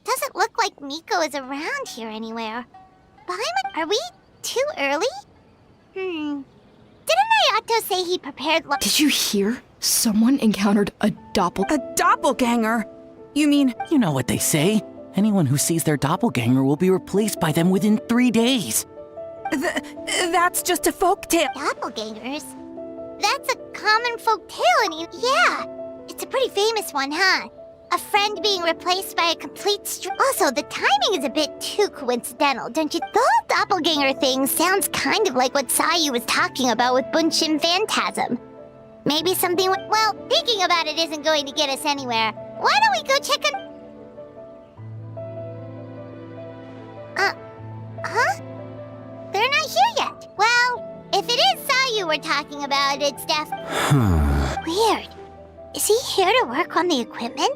Doesn't look like Miko is around here anywhere. Are we too early? Didn't Ayato say he prepared Did you hear? Someone encountered a doppelganger? You mean... You know what they say. Anyone who sees their doppelganger will be replaced by them within 3 days. That's just a folktale. doppelgangers? That's a common folk tale yeah, it's a pretty famous one, huh? A friend being replaced by a complete Also, the timing is a bit too coincidental, don't you? The whole doppelganger thing sounds kind of like what Sayu was talking about with Bunshin Phantasm. Maybe something well, thinking about it isn't going to get us anywhere. Why don't we go check on... Huh? They're not here yet. Well, if it is Sayu we're talking about, it's Weird. Is he here to work on the equipment?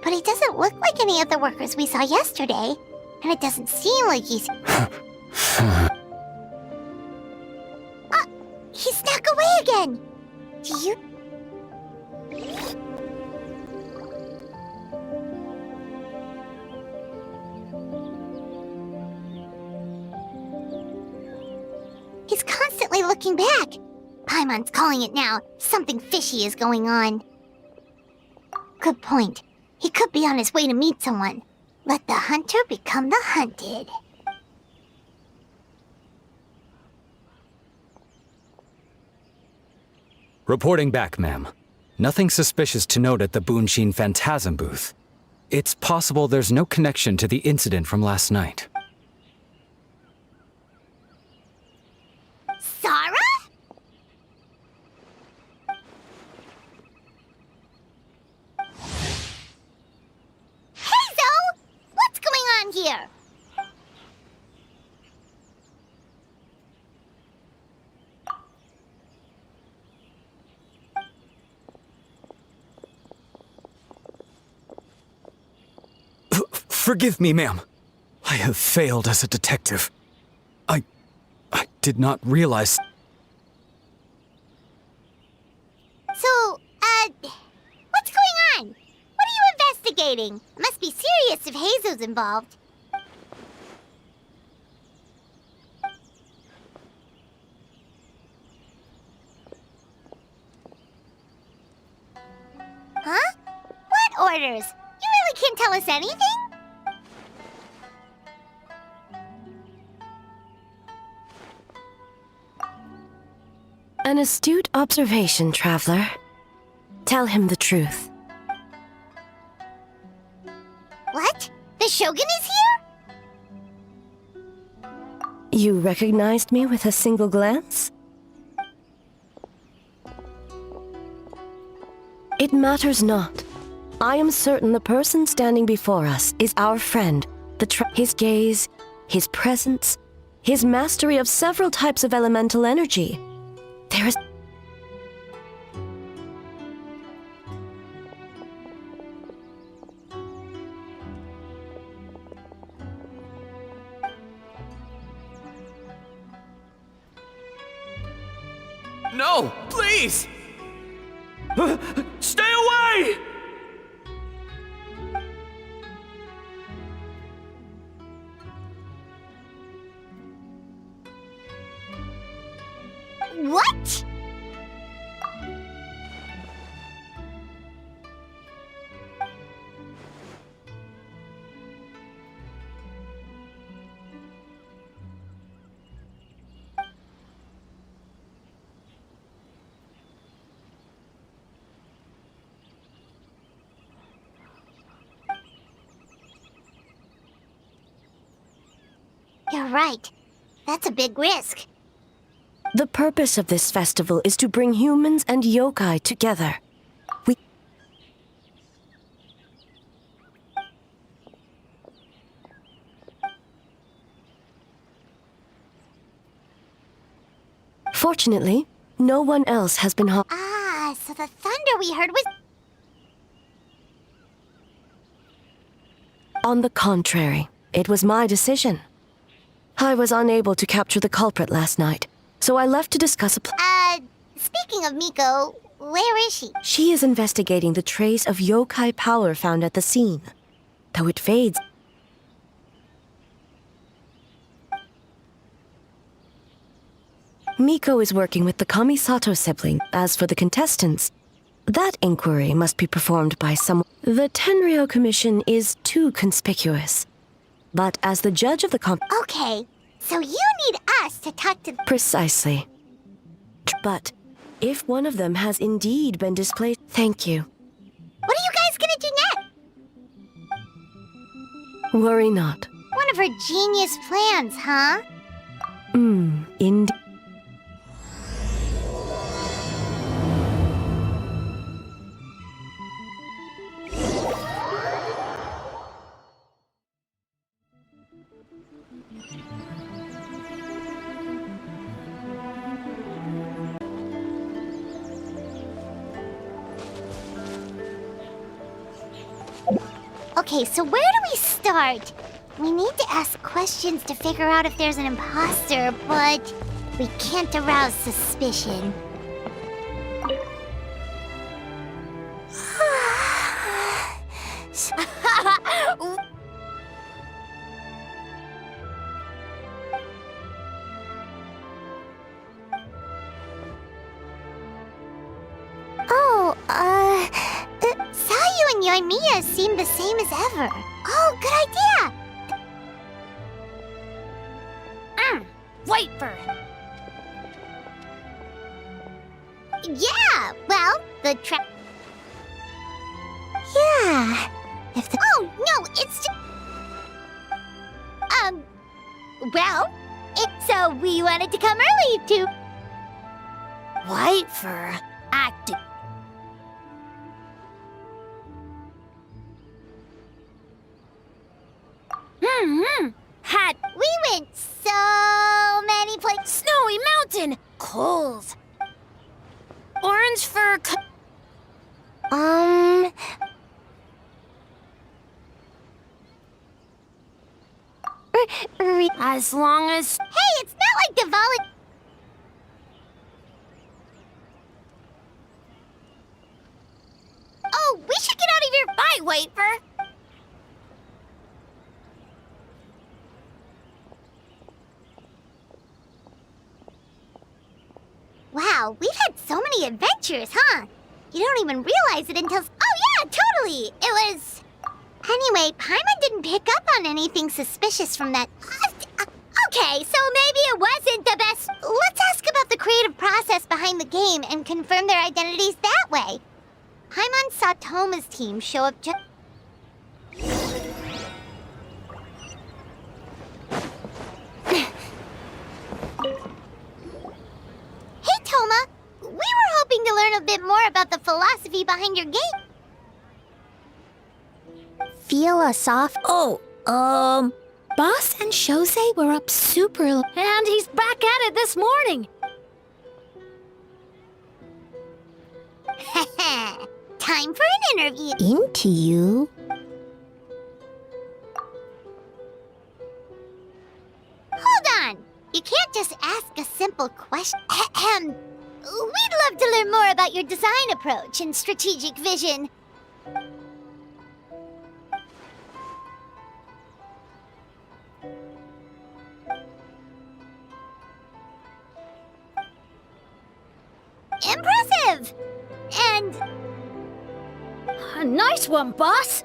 But he doesn't look like any of the workers we saw yesterday. And it doesn't seem like he's... He snuck away again! Do you... He's constantly looking back. Paimon's calling it now. Something fishy is going on. Good point. He could be on his way to meet someone. Let the hunter become the hunted. Reporting back, ma'am. Nothing suspicious to note at the Bunshin Phantasm booth. It's possible there's no connection to the incident from last night. Sarah? Heizo! What's going on here? Forgive me, ma'am. I have failed as a detective. I did not realize... So, what's going on? What are you investigating? Must be serious if Heizo's involved. Huh? What orders? You really can't tell us anything? An astute observation, traveler. Tell him the truth. What? The Shogun is here? You recognized me with a single glance? It matters not. I am certain the person standing before us is our friend. His gaze, his presence, his mastery of several types of elemental energy. There is... No, please! Stay away! What? You're right. That's a big risk. The purpose of this festival is to bring humans and yokai together. Fortunately, no one else has been harmed. Ah, so the thunder we heard was... On the contrary, it was my decision. I was unable to capture the culprit last night, so I left to discuss a Speaking of Miko, where is she? She is investigating the trace of yokai power found at the scene. Though it fades... Miko is working with the Kamisato sibling. As for the contestants, that inquiry must be performed by someone. The Tenryo Commission is too conspicuous. But as the judge of the Okay, so you need us to talk to... Precisely. But if one of them has indeed been displaced... Thank you. What are you guys gonna do next? Worry not. One of her genius plans, huh? Indeed. Okay, so where do we start? We need to ask questions to figure out if there's an imposter, but we can't arouse suspicion. Oh, Sayu and Yoimiya seem the same as ever. Oh, good idea! Wait for it. Yeah, well, the trap. Yeah. If the. Oh, no, it's just. Well, so we wanted to come early to. Wait for acting. We went so many places. Snowy Mountain, coals. Orange fur. As long as. Hey, it's not like the Oh, we should get out of here. Bye, Wafer. Wow, we've had so many adventures, huh? You don't even realize it until... Oh yeah, totally! It was... Anyway, Paimon didn't pick up on anything suspicious from that... Okay, so maybe it wasn't the best... Let's ask about the creative process behind the game and confirm their identities that way. Paimon saw Toma's team show up just... Hey, Toma! We were hoping to learn a bit more about the philosophy behind your game. Philosoph... Boss and Shosei were up super... And he's back at it this morning! Time for an interview. Into you? Hold on! You can't just ask a simple question. We'd love to learn more about your design approach and strategic vision. Impressive! And... A nice one, boss!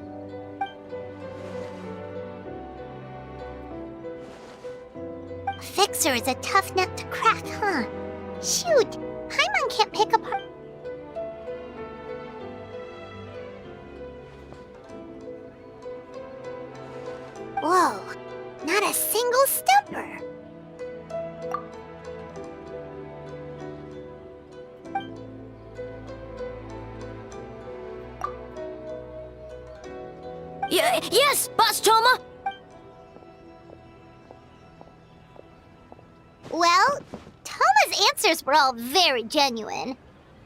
Fixer is a tough nut to crack, huh? Shoot! Paimon can't pick apart... Whoa! Not a single stumper! Yes, Boss Toma! Well, Toma's answer answers were all very genuine.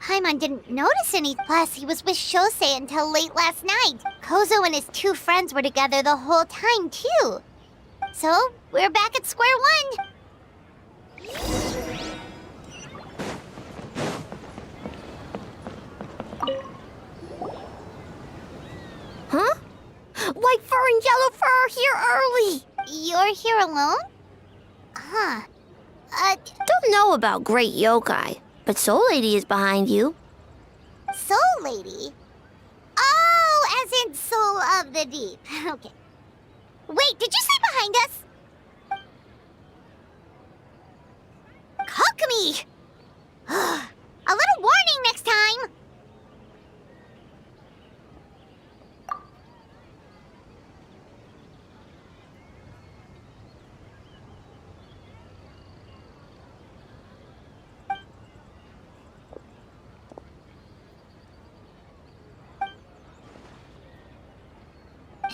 Paimon didn't notice any, plus he was with Shosei until late last night. Kozo and his two friends were together the whole time, too. So, we're back at square one. Huh? White fur and yellow fur are here early! You're here alone? Huh. Don't know about Great Yokai, but Soul Lady is behind you. Soul Lady? Oh, as in Soul of the Deep. Okay. Wait, did you say behind us? Kokomi! A little warning next time!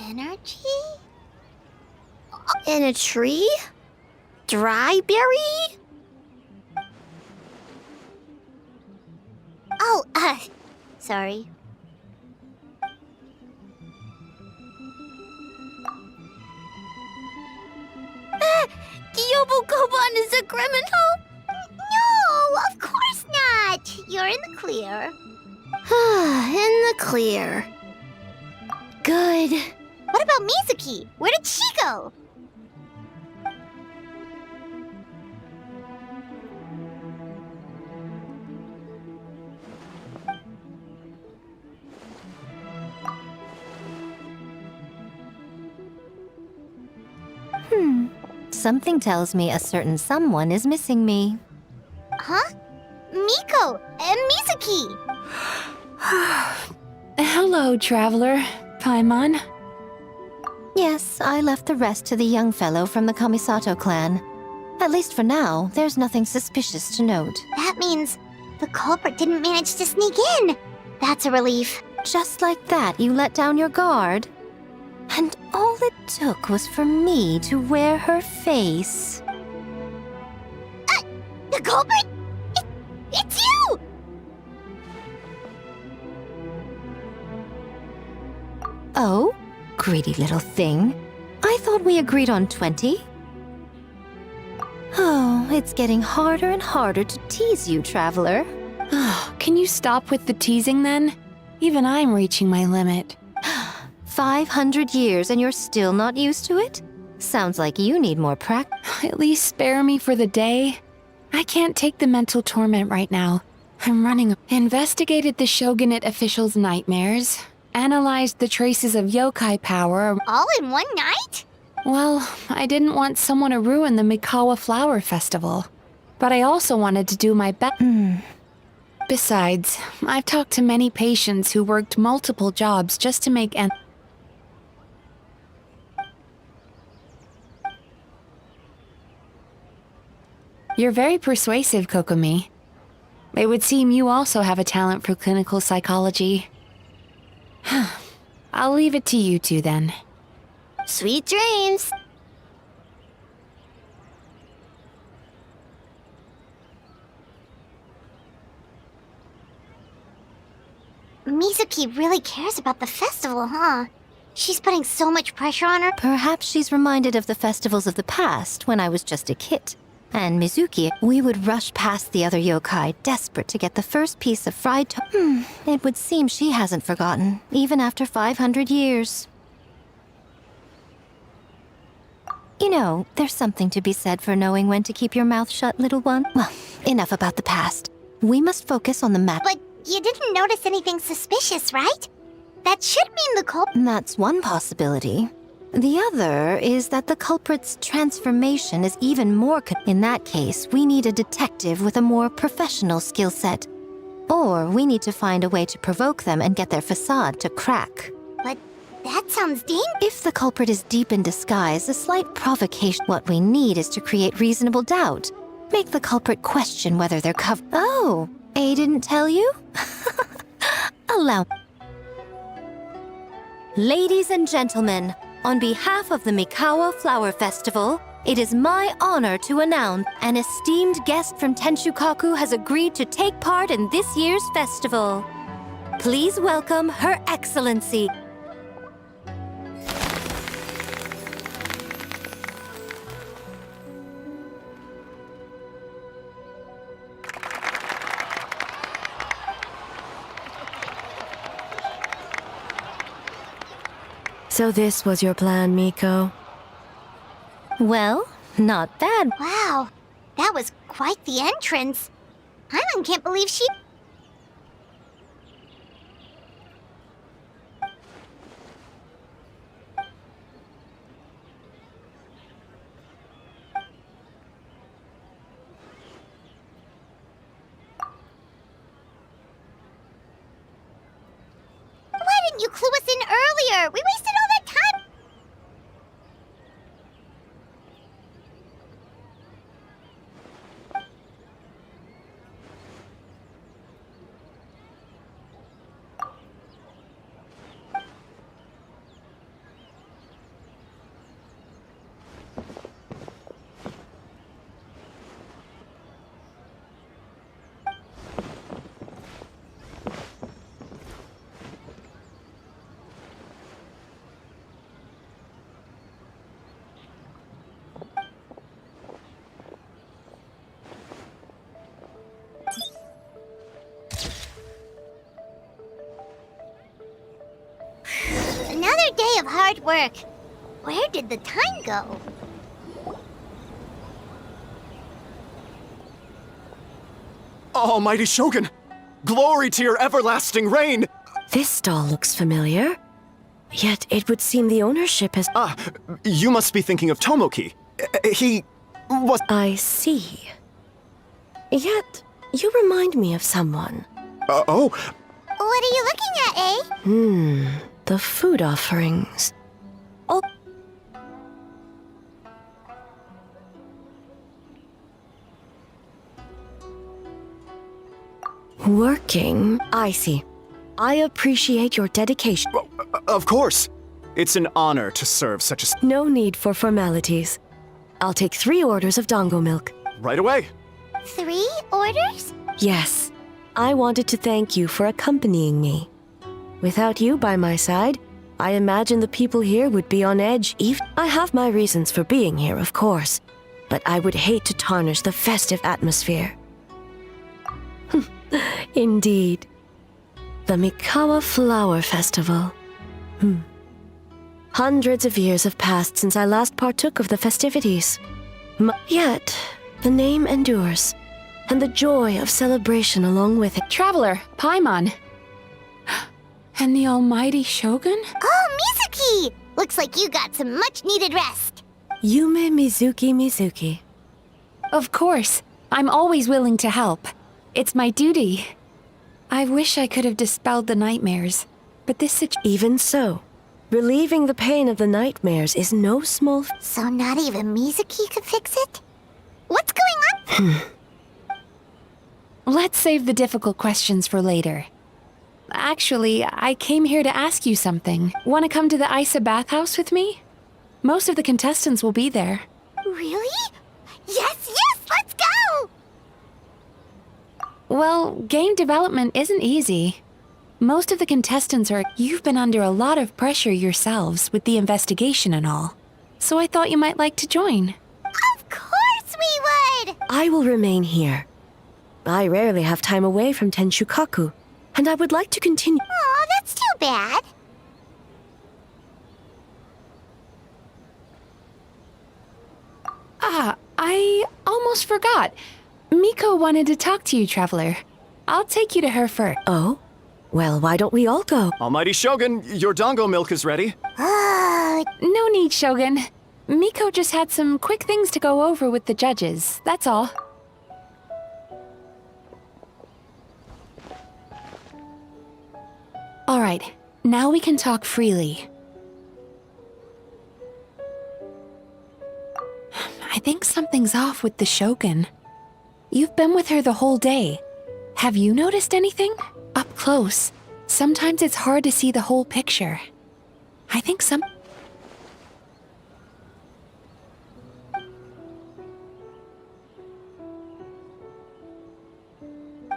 Energy? In a tree? Dry berry? Oh, sorry. Kyobu Koban is a criminal? No, of course not! You're in the clear. In the clear. Good. What about Mizuki? Where did she go? Something tells me a certain someone is missing me. Huh? Miko and Mizuki! Hello, traveler. Paimon. Yes, I left the rest to the young fellow from the Kamisato clan. At least for now, there's nothing suspicious to note. That means the culprit didn't manage to sneak in. That's a relief. Just like that, you let down your guard? And all it took was for me to wear her face. The culprit? It's you! Oh? Greedy little thing. I thought we agreed on 20. Oh, it's getting harder and harder to tease you, traveler. Can you stop with the teasing then? Even I'm reaching my limit. 500 years and you're still not used to it? Sounds like you need more practice. At least spare me for the day. I can't take the mental torment right now. I'm running. Investigated the shogunate officials' nightmares. Analyzed the traces of yokai power. All in one night? Well, I didn't want someone to ruin the Mikawa Flower Festival. But I also wanted to do my best. Besides, I've talked to many patients who worked multiple jobs just to make ends. You're very persuasive, Kokomi. It would seem you also have a talent for clinical psychology. I'll leave it to you two then. Sweet dreams. Mizuki really cares about the festival, huh? She's putting so much pressure on her. Perhaps she's reminded of the festivals of the past when I was just a kid. And Mizuki, we would rush past the other yokai, desperate to get the first piece of fried It would seem she hasn't forgotten, even after 500 years. You know, there's something to be said for knowing when to keep your mouth shut, little one. Well, enough about the past. We must focus on the map. But you didn't notice anything suspicious, right? That should mean the culprit. That's one possibility. The other is that the culprit's transformation is even more in that case, we need a detective with a more professional skill set. Or we need to find a way to provoke them and get their facade to crack. But that sounds dangerous. If the culprit is deep in disguise, a slight provocation. What we need is to create reasonable doubt. Make the culprit question whether they're covered. Oh, A didn't tell you? Allow. Ladies and gentlemen, on behalf of the Mikawa Flower Festival, It is my honor to announce an esteemed guest from Tenshukaku has agreed to take part in this year's festival. Please welcome Her Excellency. So this was your plan, Miko? Well, not bad. Wow, that was quite the entrance. Paimon can't believe she... Why didn't you clue us in earlier? We wasted all that time. Another day of hard work. Where did the time go? Almighty Shogun! Glory to your everlasting reign! This stall looks familiar. Yet it would seem the ownership has... Ah, you must be thinking of Tomoki. He was... I see. Yet, you remind me of someone. Oh, What are you looking at, eh? The food offerings. Oh. Working? I see. I appreciate your dedication. of course. It's an honor to serve such a... No need for formalities. I'll take 3 orders of dongo milk. Right away. 3 orders? Yes. I wanted to thank you for accompanying me. Without you by my side, I imagine the people here would be on edge. I have my reasons for being here, of course, but I would hate to tarnish the festive atmosphere. Indeed. The Mikawa Flower Festival. Hundreds of years have passed since I last partook of the festivities. Yet, the name endures, and the joy of celebration along with it. Traveler, Paimon. And the almighty Shogun? Oh, Mizuki! Looks like you got some much-needed rest. Yume Mizuki. Of course. I'm always willing to help. It's my duty. I wish I could have dispelled the nightmares, but this Even so, relieving the pain of the nightmares is no small... So not even Mizuki could fix it? What's going on? Let's save the difficult questions for later. Actually, I came here to ask you something. Want to come to the Isa bathhouse with me? Most of the contestants will be there. Really? Yes, let's go! Well, game development isn't easy. Most of the contestants are... You've been under a lot of pressure yourselves with the investigation and all. So I thought you might like to join. Of course we would! I will remain here. I rarely have time away from Tenshukaku, and I would like to continue... Aw, that's too bad. I almost forgot. Miko wanted to talk to you, Traveler. I'll take you to her first. Oh? Well, why don't we all go? Almighty Shogun, your dongo milk is ready. No need, Shogun. Miko just had some quick things to go over with the judges, that's all. Alright, now we can talk freely. I think something's off with the Shogun. You've been with her the whole day. Have you noticed anything? Up close, sometimes it's hard to see the whole picture. I think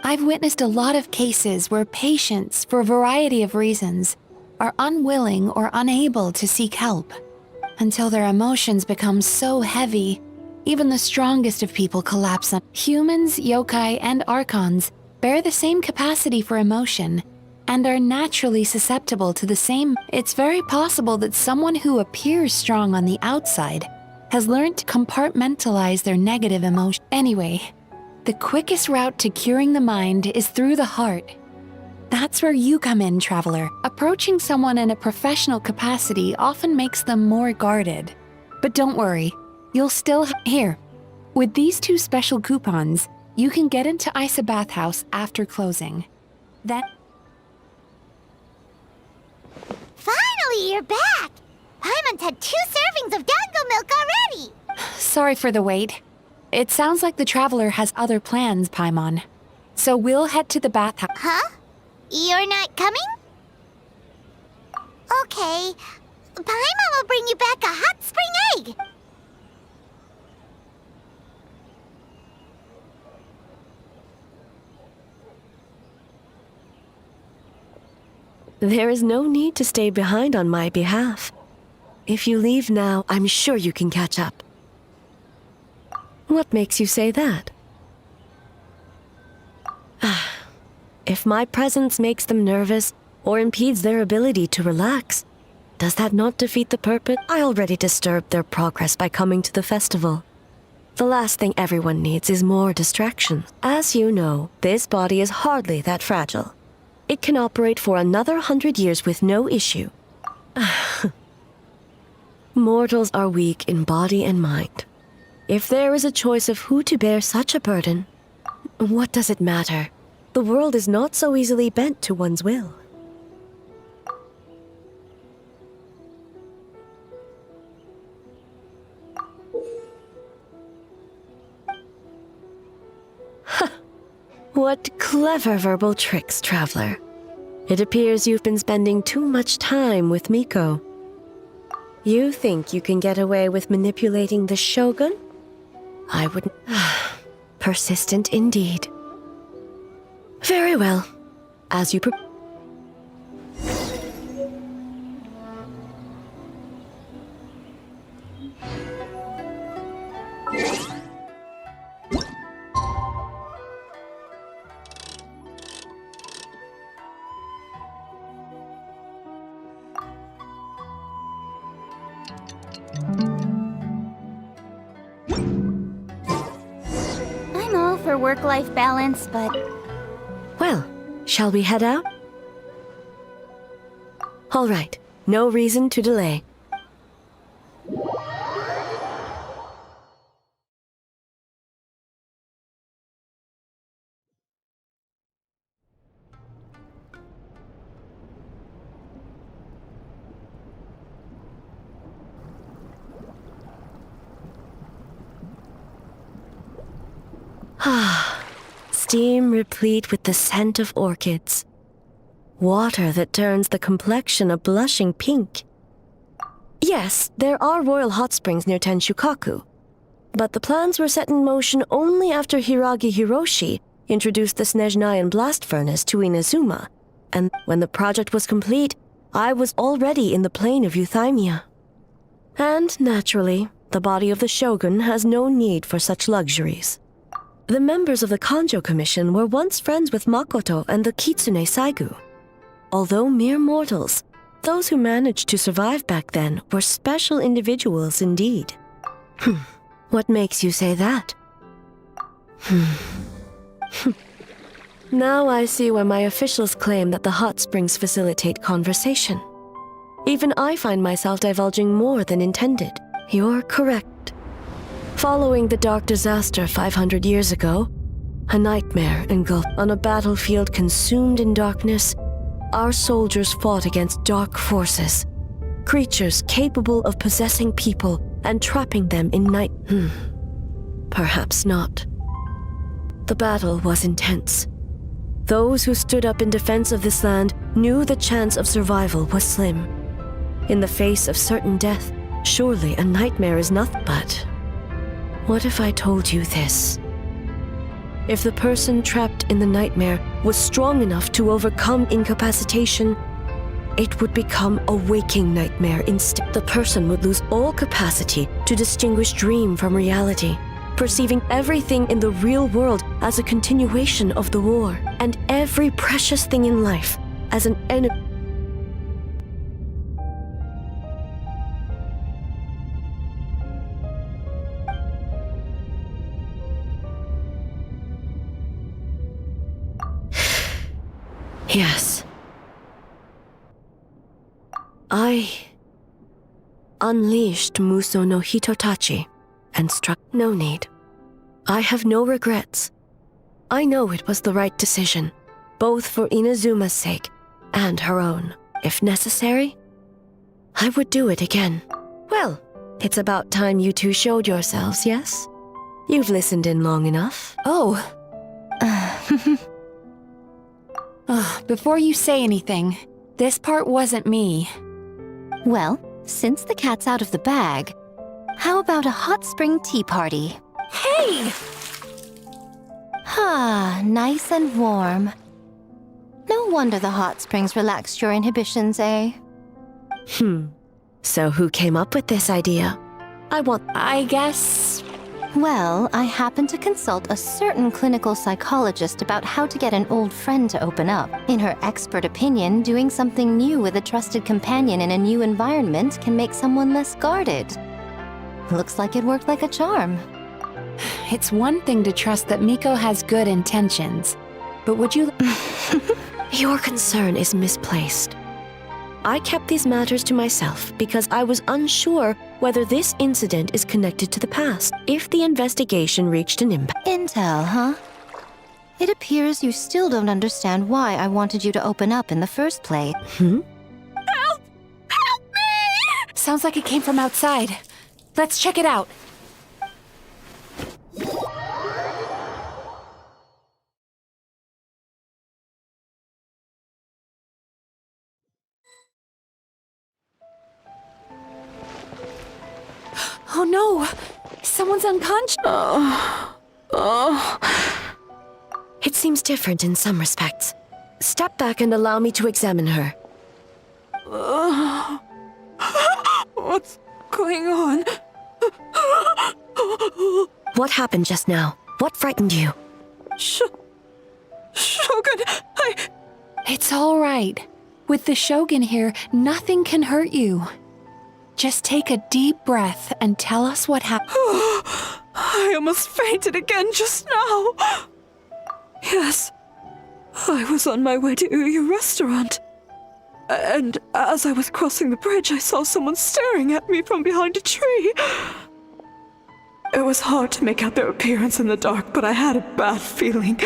I've witnessed a lot of cases where patients, for a variety of reasons, are unwilling or unable to seek help until their emotions become so heavy, even the strongest of people collapse. Humans, yokai, and archons bear the same capacity for emotion and are naturally susceptible to the same. It's very possible that someone who appears strong on the outside has learned to compartmentalize their negative emotion. Anyway, the quickest route to curing the mind is through the heart. That's where you come in, traveler. Approaching someone in a professional capacity often makes them more guarded. But don't worry, you'll still here. With these 2 special coupons, you can get into Isa Bathhouse after closing. Then Finally, you're back! Paimon's had 2 servings of dango milk already! sorry for the wait. It sounds like the traveler has other plans, Paimon. So we'll head to the bathhouse. Huh? You're not coming? Okay. Paimon will bring you back a hot spring egg! There is no need to stay behind on my behalf. If you leave now, I'm sure you can catch up. What makes you say that? If my presence makes them nervous or impedes their ability to relax, does that not defeat the purpose? I already disturbed their progress by coming to the festival. The last thing everyone needs is more distraction. As you know, this body is hardly that fragile. It can operate for another 100 years with no issue. Mortals are weak in body and mind. If there is a choice of who to bear such a burden, what does it matter? The world is not so easily bent to one's will. What clever verbal tricks, traveler. It appears you've been spending too much time with Miko. You think you can get away with manipulating the Shogun? I wouldn't. Persistent indeed. Very well. As you I'm all for work-life balance, but... Well, shall we head out? All right, no reason to delay. Steam replete with the scent of orchids. Water that turns the complexion a blushing pink. Yes, there are royal hot springs near Tenshukaku, but the plans were set in motion only after Hiragi Hiroshi introduced the Snezhnayan blast furnace to Inazuma, and when the project was complete, I was already in the plain of Euthymia. And naturally, the body of the Shogun has no need for such luxuries. The members of the Kanjo Commission were once friends with Makoto and the Kitsune Saigu. Although mere mortals, those who managed to survive back then were special individuals indeed. What makes you say that? Now I see why my officials claim that the hot springs facilitate conversation. Even I find myself divulging more than intended. You're correct. Following the dark disaster 500 years ago, a nightmare engulfed on a battlefield consumed in darkness, our soldiers fought against dark forces, creatures capable of possessing people and trapping them in night. Perhaps not. The battle was intense. Those who stood up in defense of this land knew the chance of survival was slim. In the face of certain death, surely a nightmare is nothing but... What if I told you this? If the person trapped in the nightmare was strong enough to overcome incapacitation, it would become a waking nightmare instead. The person would lose all capacity to distinguish dream from reality, perceiving everything in the real world as a continuation of the war, and every precious thing in life as an enemy. Yes. I unleashed Muso no Hitotachi and struck. No need. I have no regrets. I know it was the right decision, both for Inazuma's sake and her own. If necessary, I would do it again. Well, it's about time you two showed yourselves, yes? You've listened in long enough. Oh. Before you say anything, this part wasn't me. Well, since the cat's out of the bag, how about a hot spring tea party? Hey! Ah, nice and warm. No wonder the hot springs relaxed your inhibitions, eh? So who came up with this idea? I guess... Well, I happened to consult a certain clinical psychologist about how to get an old friend to open up. In her expert opinion, doing something new with a trusted companion in a new environment can make someone less guarded. Looks like it worked like a charm. It's one thing to trust that Miko has good intentions, but would you... Your concern is misplaced. I kept these matters to myself because I was unsure whether this incident is connected to the past. If the investigation reached an impasse. Intel, huh? It appears you still don't understand why I wanted you to open up in the first place. Help! Help me! Sounds like it came from outside. Let's check it out. Oh no! Someone's unconscious! It seems different in some respects. Step back and allow me to examine her. What's going on? What happened just now? What frightened you? Shogun, It's all right. With the Shogun here, nothing can hurt you. Just take a deep breath and tell us what happened. I almost fainted again just now. Yes, I was on my way to your restaurant. And as I was crossing the bridge, I saw someone staring at me from behind a tree. It was hard to make out their appearance in the dark, but I had a bad feeling.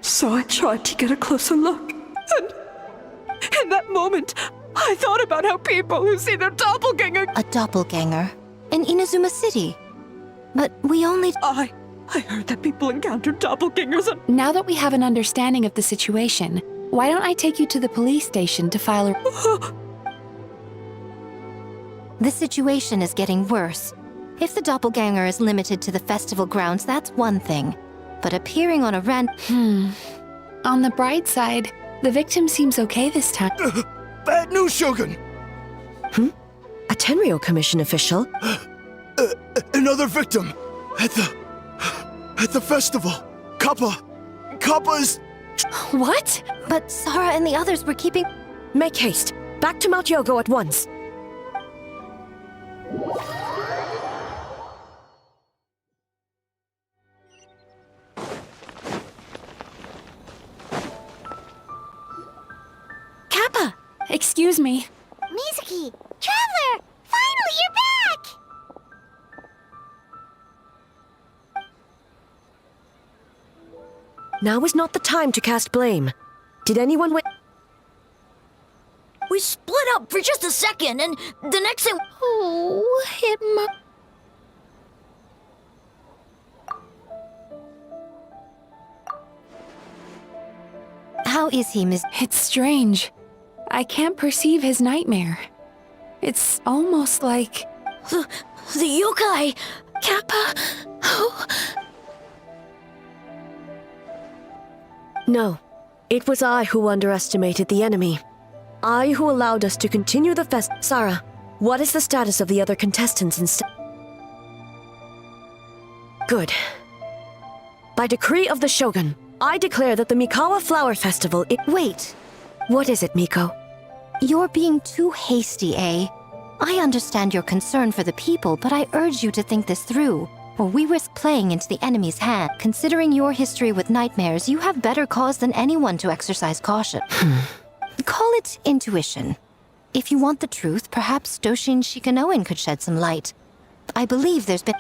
So I tried to get a closer look. And in that moment, I thought about how people who see their doppelganger... A doppelganger? In Inazuma City? But we only... I heard that people encounter doppelgangers and... Now that we have an understanding of the situation, why don't I take you to the police station to file a... The situation is getting worse. If the doppelganger is limited to the festival grounds, that's one thing. But appearing on a On the bright side, the victim seems okay this time. Bad news, Shogun! A Tenryo Commission official? Another victim! At the festival! Kappa is... What? But Sara and the others were keeping... Make haste. Back to Mount Yogo at once. Kappa! Excuse me. Mizuki! Traveler! Finally, you're back! Now is not the time to cast blame. Did anyone We split up for just a second, and the next thing... Oh, How is he, Miss... It's strange. I can't perceive his nightmare. It's almost like... The yokai! Kappa! No. It was I who underestimated the enemy. I who allowed us to continue the fest. Sarah, what is the status of the other contestants instead? Good. By decree of the Shogun, I declare that the Mikawa Flower Festival Wait, What is it, Miko? you're being too hasty, eh? I understand your concern for the people, but I urge you to think this through, or we risk playing into the enemy's hand. Considering your history with nightmares, you have better cause than anyone to exercise caution. Call it intuition. If you want the truth, perhaps Doshin Shikanoin could shed some light. I believe there's been...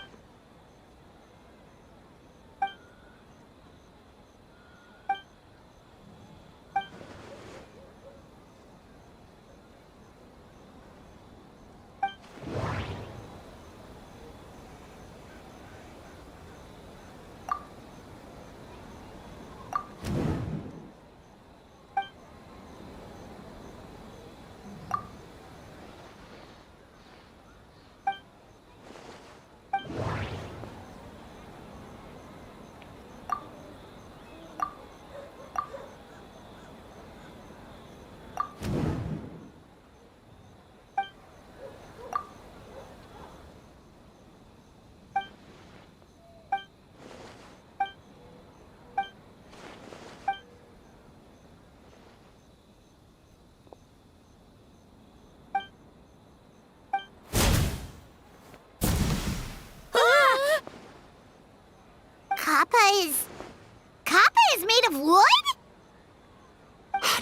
Kappa is made of wood?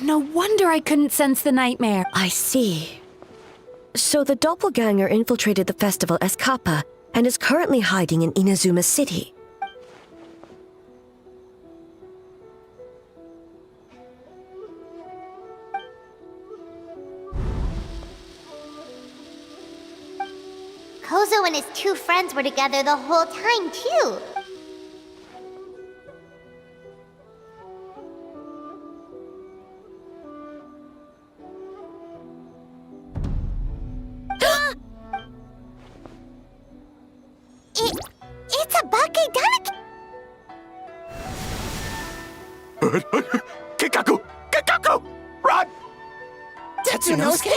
No wonder I couldn't sense the nightmare. I see. So the doppelganger infiltrated the festival as Kappa and is currently hiding in Inazuma City. Kozo and his two friends were together the whole time, too. It's a Bakedanaki! Kikaku! Kikaku! Run! Tetsunosuke?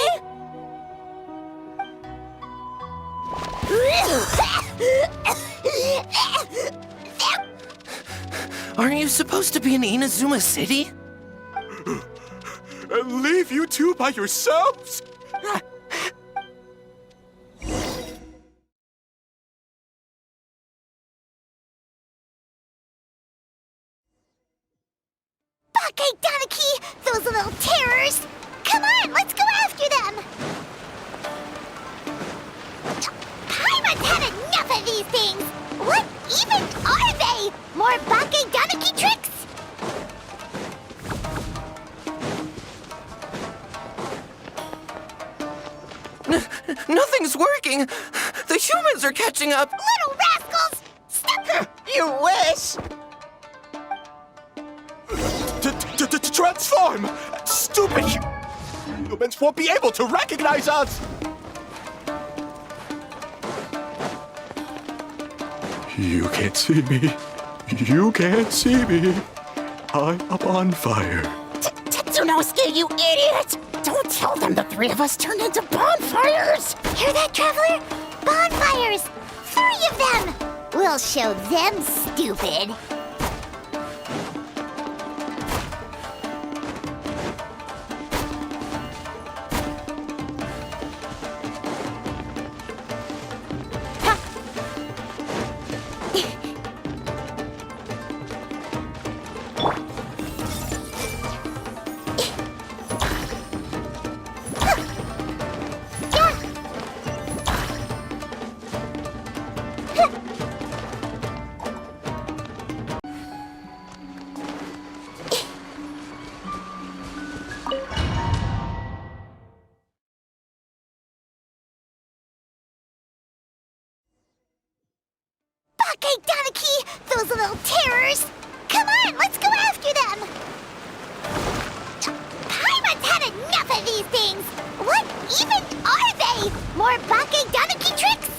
Aren't you supposed to be in Inazuma City? And leave you two by yourselves? Bakedanaki! Those little terrors! Come on, let's go after them! Paimon's had enough of these things! What even are they? More Bakedanaki tricks? Nothing's working! The humans are catching up! Little rascals! Stop! You wish! Transform! Stupid humans won't be able to recognize us! You can't see me. You can't see me. I'm up on fire. Tetsunosuke, you idiot! Don't tell them the three of us turned into bonfires! Hear that, Traveler? Bonfires! 3 of them! We'll show them, stupid! Bakedanaki! Those little terrors! Come on, let's go after them! Paimon's had enough of these things! What even are they? More Bakedanaki tricks?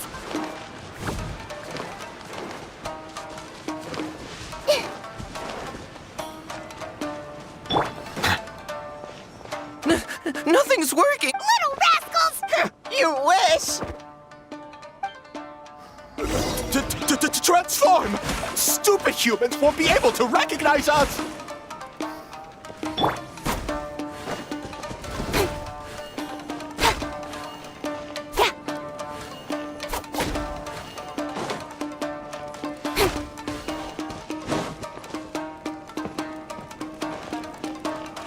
Nothing's working! Little rascals! You wish! Transform! Stupid humans won't be able to recognize us!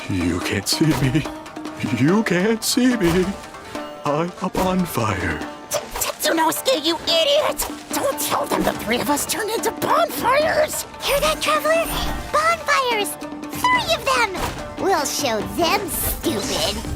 You can't see me. You can't see me. I'm on fire. Tetsunosuke, you idiot! Don't tell them the three of us turned into bonfires! Hear that, Traveler? Bonfires! 3 of them! We'll show them, stupid.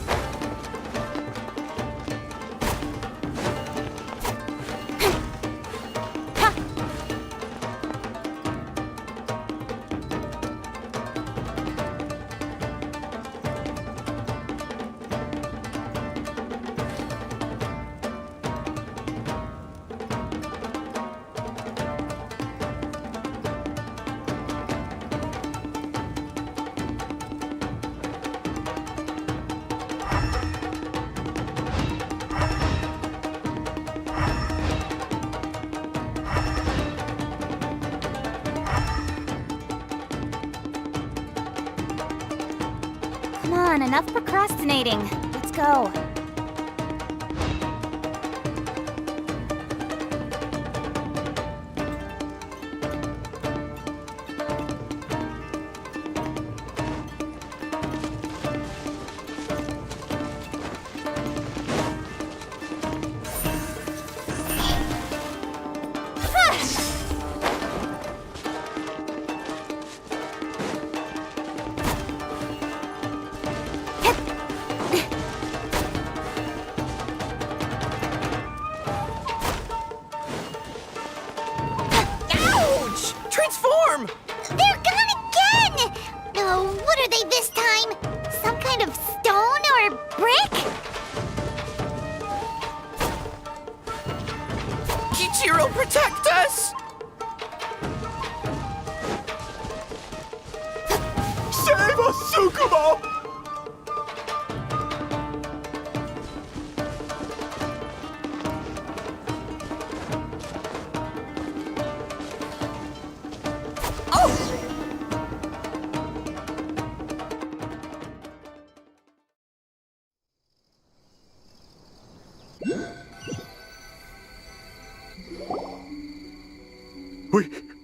Come on, enough procrastinating. Let's go. Transform! They're gone again! Oh, what are they this time? Some kind of stone or brick? Kichiro, protect us! Save us, Tsukumo!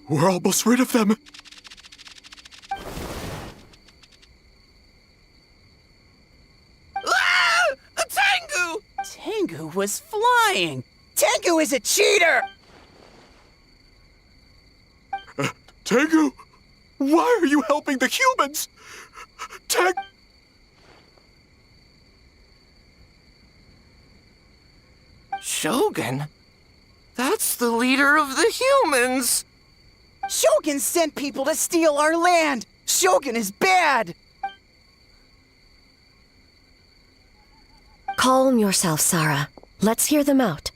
We're almost rid of them. Ah! A Tengu! Tengu was flying! Tengu is a cheater! Tengu, why are you helping the humans? Shogun? That's the leader of the humans! Shogun sent people to steal our land! Shogun is bad! Calm yourself, Sarah. Let's hear them out.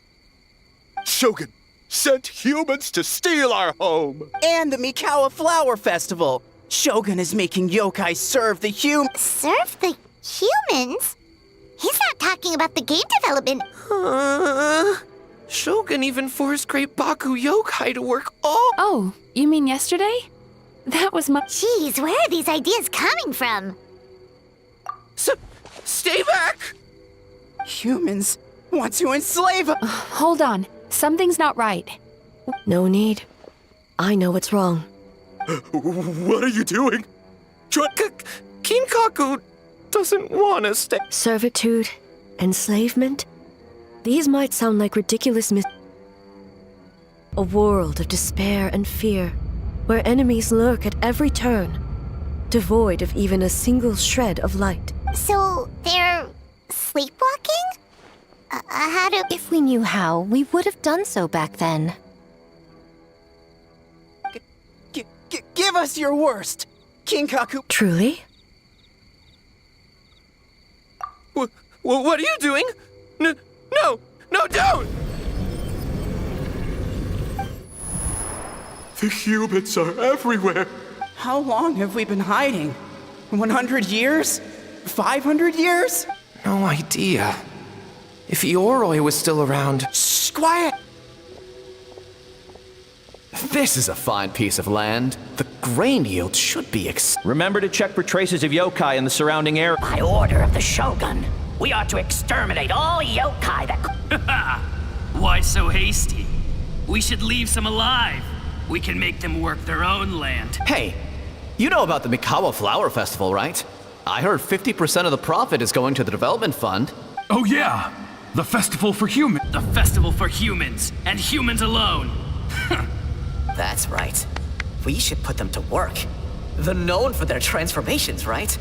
Shogun sent humans to steal our home! And the Mikawa Flower Festival! Shogun is making yokai serve the Serve the humans? He's not talking about the game development. Shogun even forced Great Baku yokai to work all— Oh, you mean yesterday? That was my— Jeez, where are these ideas coming from? Stay back! Humans want to enslave— Hold on. Something's not right. No need. I know what's wrong. What are you doing? Kinkaku doesn't want to stay— Servitude, enslavement, these might sound like ridiculous a world of despair and fear, where enemies lurk at every turn, devoid of even a single shred of light. So, they're sleepwalking? How do... If we knew how, we would have done so back then. Give us your worst! Kinkaku— Truly? What are you doing? No, don't! The humans are everywhere. How long have we been hiding? 100 years? 500 years? No idea. If Ioroi was still around... Shh, quiet! This is a fine piece of land. The grain yield should be Remember to check for traces of yokai in the surrounding area. By order of the Shogun, we ought to exterminate all yokai that... Why so hasty? We should leave some alive. We can make them work their own land. Hey, you know about the Mikawa Flower Festival, right? I heard 50% of the profit is going to the development fund. Oh yeah, the festival for humans. The festival for humans, and humans alone. That's right. We should put them to work. They're known for their transformations, right?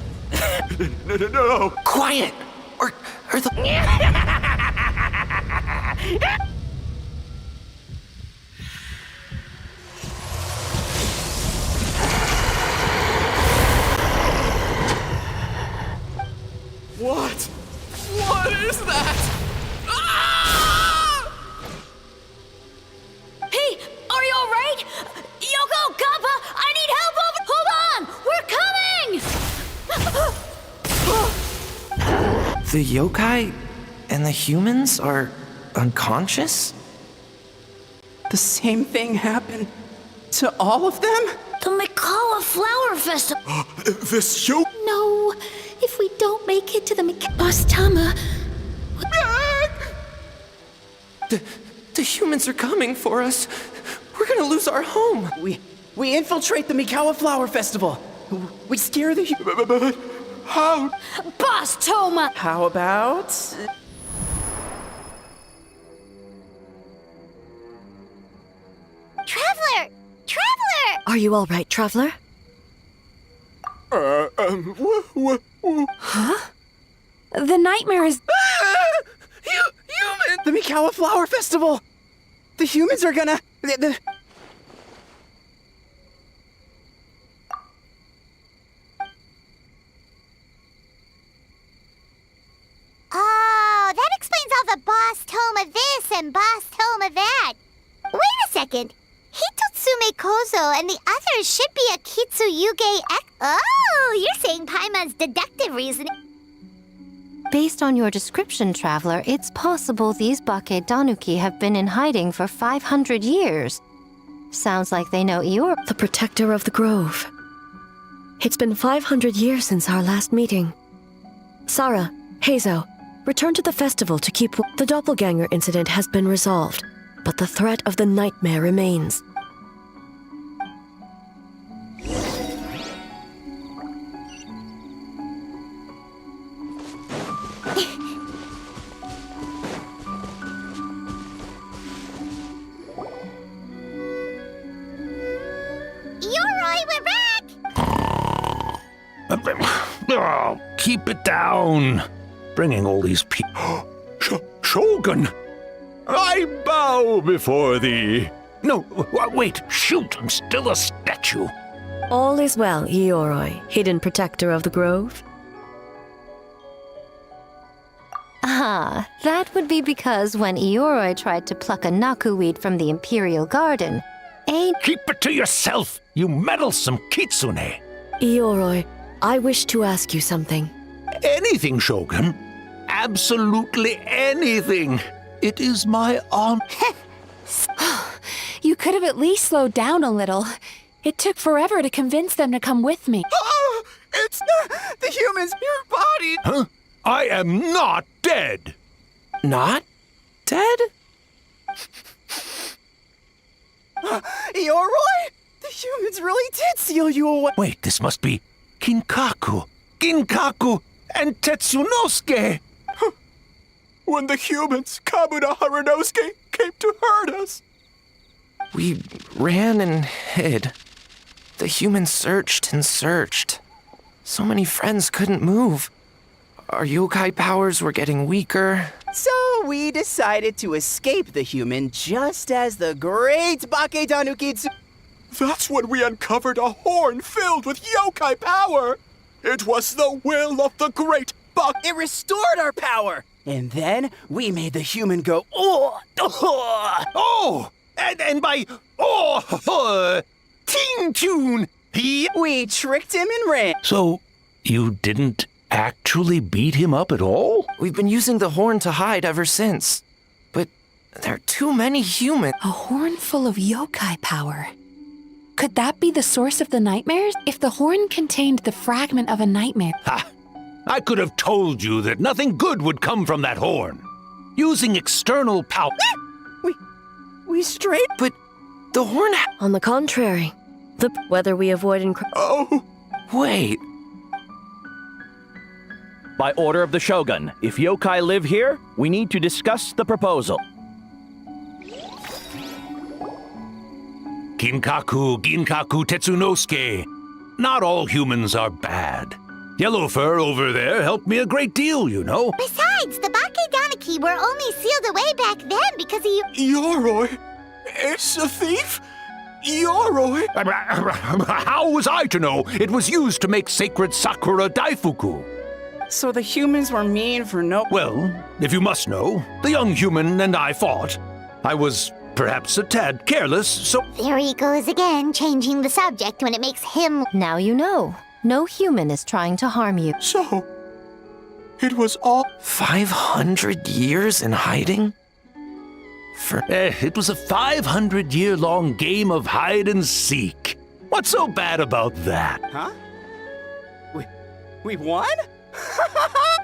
No. Quiet! Or the... What? What is that? Hey, are you alright? Yoko, Kappa, I need help over... Hold on! We're coming! The yokai and the humans are unconscious? The same thing happened to all of them? The Mikawa Flower Festival! This you... No, if we don't make it to the Boss Tama... The humans are coming for us. We're gonna lose our home. We infiltrate the Mikawa Flower Festival. We scare the... But how? Boss Toma! How about... Traveler! Traveler! Are you all right, Traveler? Huh? The nightmare is... Human! The Mikawa Flower Festival! The humans are gonna... Oh, that explains all the Boss Toma this and Boss Toma that. Wait a second. Hitotsume Kozo and the others should be a Kitsuyuge Oh, you're saying Paimon's deductive reasoning. Based on your description, Traveler, it's possible these Bake Danuki have been in hiding for 500 years. Sounds like they know Ior... The protector of the grove. It's been 500 years since our last meeting. Sarah, Heizo, return to the festival to keep... The doppelganger incident has been resolved, but the threat of the nightmare remains. Oh, keep it down. Bringing all these people. Shogun! I bow before thee. No, wait, shoot, I'm still a statue. All is well, Ioroi, hidden protector of the grove. Ah, that would be because when Ioroi tried to pluck a nakuweed from the Imperial Garden, Keep it to yourself, you meddlesome kitsune. Ioroi, I wish to ask you something. Anything, Shogun. Absolutely anything. It is my honor. You could have at least slowed down a little. It took forever to convince them to come with me. Oh, it's the humans, your body. Huh? I am not dead. Not dead? Ioroi? The humans really did seal you away. Wait, this must be Kinkaku, and Tetsunosuke. When the humans, Kabuda Harunosuke, came to hurt us. We ran and hid. The humans searched and searched. So many friends couldn't move. Our yokai powers were getting weaker. So we decided to escape the human just as the great Bake Danuki... That's when we uncovered a horn filled with yokai power. It was the will of the great Bake... It restored our power. And then we made the human go, Oh! And by, Teen Tune, we tricked him and ran. So, you didn't actually beat him up at all? We've been using the horn to hide ever since. But there are too many humans. A horn full of yokai power. Could that be the source of the nightmares? If the horn contained the fragment of a nightmare... Ha! I could have told you that nothing good would come from that horn. Using external power... We strayed. But the horn... On the contrary, whether we avoid... Oh! Wait. By order of the Shogun, if yokai live here, we need to discuss the proposal. Ginkaku Tetsunosuke. Not all humans are bad. Yellowfur over there helped me a great deal, you know. Besides, the Bakedaniki were only sealed away back then because he... Yoroi? It's a thief? Yoroi? How was I to know it was used to make sacred Sakura Daifuku? So the humans were mean for no... Well, if you must know, the young human and I fought. I was perhaps a tad careless, so... There he goes again, changing the subject when it makes him... Now you know. No human is trying to harm you. So, it was all... 500 years in hiding? It was a 500-year-long game of hide and seek. What's so bad about that? Huh? We won?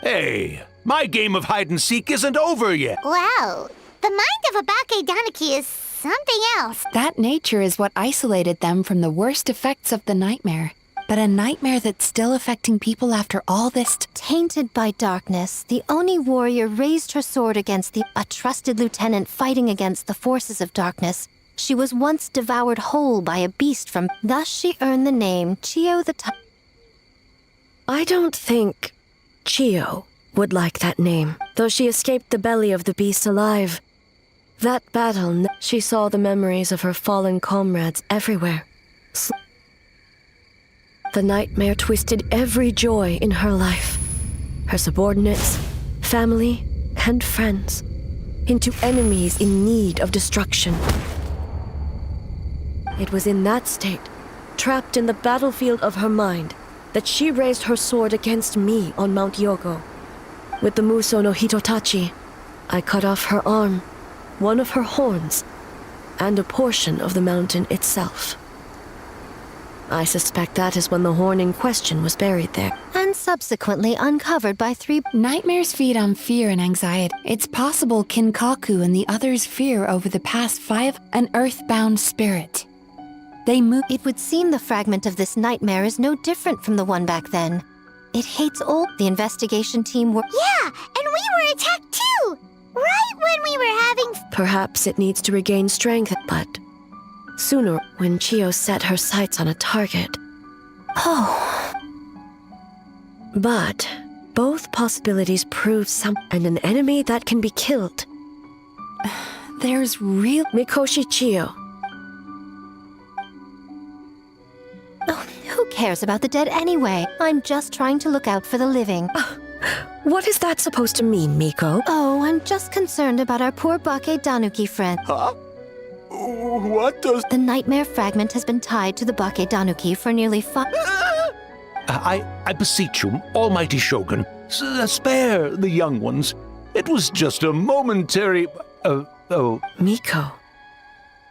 Hey, my game of hide and seek isn't over yet. Wow, the mind of a Bakedaniki is something else. That nature is what isolated them from the worst effects of the nightmare. But a nightmare that's still affecting people after all this... Tainted by darkness, the Oni warrior raised her sword against a trusted lieutenant fighting against the forces of darkness. She was once devoured whole by a beast from... Thus she earned the name Chiyo the... I don't think Chiyo would like that name, though she escaped the belly of the beast alive. That battle, she saw the memories of her fallen comrades everywhere. The nightmare twisted every joy in her life, her subordinates, family, and friends, into enemies in need of destruction. It was in that state, trapped in the battlefield of her mind, that she raised her sword against me on Mount Yogo. With the Muso no Hitotachi, I cut off her arm, one of her horns, and a portion of the mountain itself. I suspect that is when the horn in question was buried there. And subsequently uncovered by 3... Nightmares feed on fear and anxiety. It's possible Kinkaku and the others' fear over the past 5... an earthbound spirit. They move... It would seem the fragment of this nightmare is no different from the one back then. It hates all... The investigation team were... Yeah, and we were attacked too! Right when we were having... Perhaps it needs to regain strength, but... Sooner, when Chiyo set her sights on a target. Oh. But both possibilities prove and an enemy that can be killed. There's real... Mikoshi Chiyo. Oh, who cares about the dead anyway? I'm just trying to look out for the living. What is that supposed to mean, Miko? Oh, I'm just concerned about our poor Bakedanuki friend. Huh? What does... The nightmare fragment has been tied to the Bakedanuki for nearly 5... I beseech you, almighty Shogun, spare the young ones. It was just a momentary... Miko,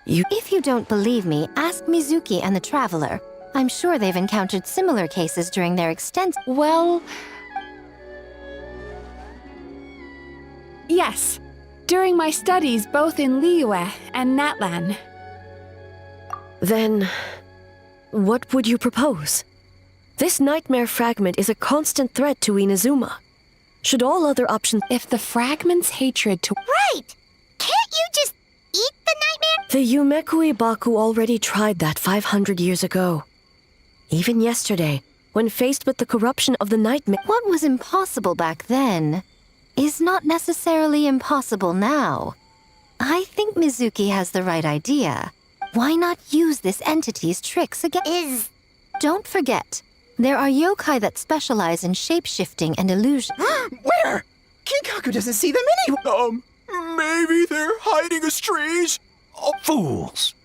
If you don't believe me, ask Mizuki and the Traveler. I'm sure they've encountered similar cases during their extensive... Well... Yes. During my studies both in Liyue and Natlan. Then, what would you propose? This nightmare fragment is a constant threat to Inazuma. Should all other options... If the fragment's hatred to... Right! Can't you just eat the nightmare? The Yumeku Ibaku already tried that 500 years ago. Even yesterday, when faced with the corruption of the nightmare... What was impossible back then is not necessarily impossible now. I think Mizuki has the right idea. Why not use this entity's tricks again? Don't forget, there are yokai that specialize in shape-shifting and illusion. Where? Kinkaku doesn't see them anywhere. Maybe they're hiding as trees? Oh, fools!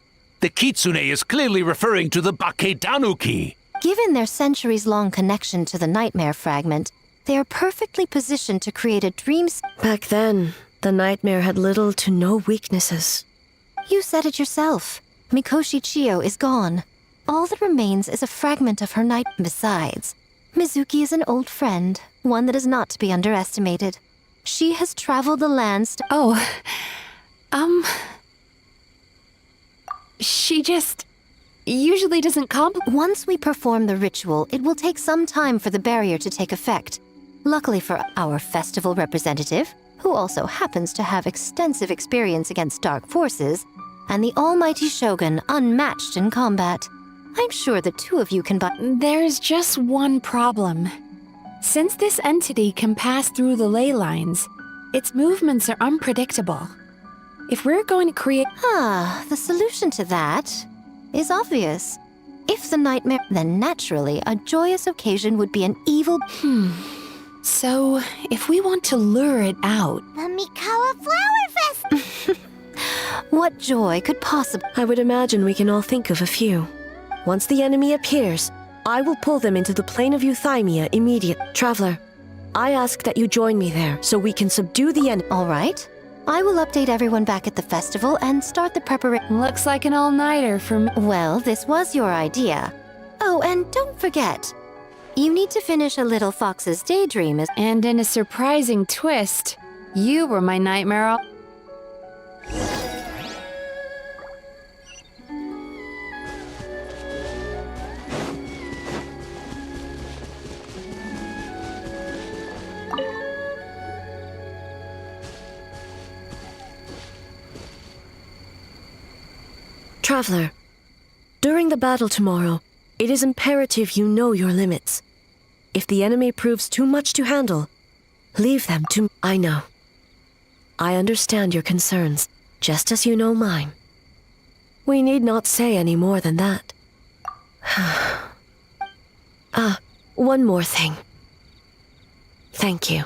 The Kitsune is clearly referring to the Bakedanuki. Given their centuries-long connection to the nightmare fragment, They are perfectly positioned to create a dream. Back then, the nightmare had little to no weaknesses. You said it yourself. Mikoshi Chiyo is gone. All that remains is a fragment of her night. Besides, Mizuki is an old friend, one that is not to be underestimated. She has traveled the lands to— She just usually doesn't Once we perform the ritual, it will take some time for the barrier to take effect. Luckily for our festival representative, who also happens to have extensive experience against dark forces, and the almighty Shogun unmatched in combat. I'm sure the two of you can There's just one problem. Since this entity can pass through the ley lines, its movements are unpredictable. If we're going to create— the solution to that is obvious. If the nightmare— then naturally, a joyous occasion would be an evil— So, if we want to lure it out— The Mikawa Flower Fest! What joy could possibly— I would imagine we can all think of a few. Once the enemy appears, I will pull them into the plane of Euthymia immediately. Traveler, I ask that you join me there so we can subdue the enemy. All right. I will update everyone back at the festival and start the preparation. Looks like an all-nighter for me. Well, this was your idea. Oh, and don't forget, you need to finish a little fox's daydream. And in a surprising twist, you were my nightmare. Traveler, during the battle tomorrow, it is imperative you know your limits. If the enemy proves too much to handle, leave them to— I know. I understand your concerns, just as you know mine. We need not say any more than that. One more thing. Thank you.